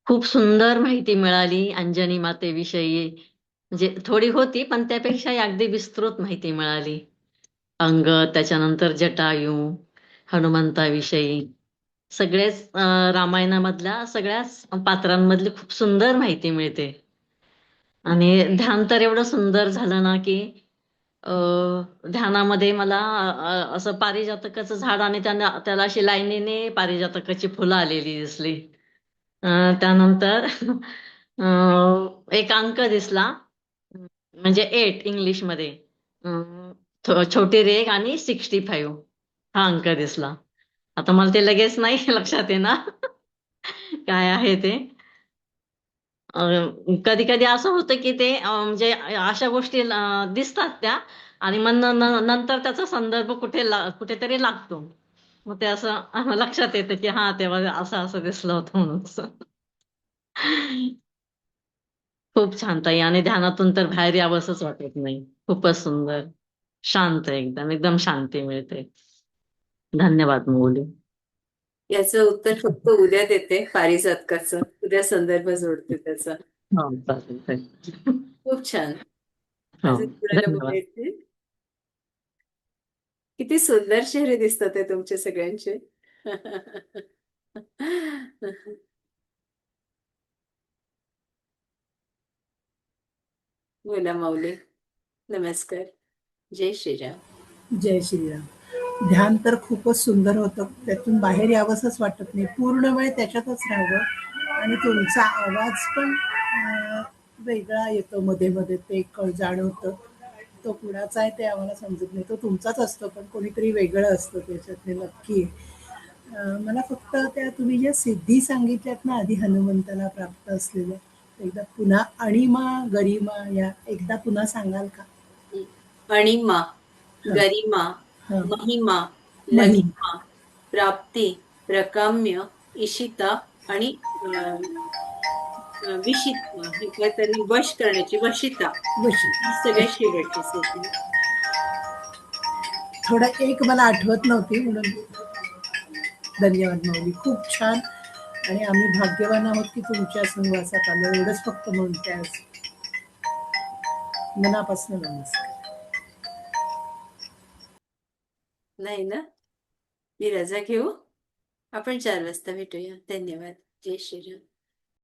खूप सुंदर माहिती मिळाली अंजनी मातेविषयी. म्हणजे थोडी होती, पण त्यापेक्षाही अगदी विस्तृत माहिती मिळाली. अंगद, त्याच्यानंतर जटायू, हनुमंताविषयी सगळेच रामायणामधल्या सगळ्याच पात्रांमधली खूप सुंदर माहिती मिळते. आणि ध्यान तर एवढं सुंदर झालं ना, की अ, ध्यानामध्ये मला असं पारिजातकाचं झाड आणि त्याला अशी लाईनीने पारिजातकाची फुलं आलेली दिसली. अ, त्यानंतर एक अंक दिसला, म्हणजे 8 इंग्लिशमध्ये. छोटी रेघ आणि 65 हा अंक दिसला. आता मला ते लगेच नाही लक्षात येणार काय आहे ते. कधी कधी असं होतं की ते म्हणजे अशा गोष्टी दिसतात त्या, आणि मग नंतर त्याचा संदर्भ कुठेतरी लागतो. मग ते असं लक्षात येतं की हा तेव्हा असं असं दिसलं होतं म्हणून. खूप छान ताई, आणि ध्यानातून तर बाहेर यावंसच वाटत नाही. खूपच सुंदर. शांत, एकदम एकदम शांती मिळते. धन्यवाद मुली. याचं उत्तर फक्त उद्या देते पारिजातकाचं. उद्या संदर्भ जोडते त्याचा. हो, चालेल ताई. खूप छान. हो, अजून कुणाला धन्यवाद. बोलायचे? किती सुंदर चेहरे दिसतात आहे तुमचे सगळ्यांचे. बोला माऊली. नमस्कार. जय श्रीराम. जय श्रीराम. ध्यान तर खूपच सुंदर होतं. त्यातून बाहेर यावंसंच वाटत नाही. पूर्ण वेळ त्याच्यातच राहावं. आणि तुमचा आवाज पण वेगळा येतो मध्ये-मध्ये, ते जाणवतं. तो कुणाचा आहे ते आम्हाला समजत नाही. तो तुमचाच असतो, पण कोणीतरी वेगळं असतं त्याच्यातले नक्की. मला फक्त त्या तुम्ही ज्या सिद्धी सांगितल्यात ना आधी हनुमंताला प्राप्त असलेल्या, एकदा पुन्हा अणिमा, गरिमा या एकदा पुन्हा सांगाल का? अणिमा, हां, गरिमा, हां. महिमा, महिमा. लघिमा, प्राप्ती, प्रकाम्य, इशिता आणि हे काहीतरी वश करण्याची वशिता. वशी. ही सगळ्यात शेवटची स्थिती. थोडं एक मला आठवत नव्हती म्हणून धन्यवाद माऊली. खूप छान. आणि आम्ही भाग्यवान आहोत की तुमच्या सहवासात आलो. एवढंच फक्त म्हणते आज. मनापासून नमस्कार. नाही ना? मी रजा घेऊ? आपण 4 वाजता भेटूया. धन्यवाद. जय श्रीराम.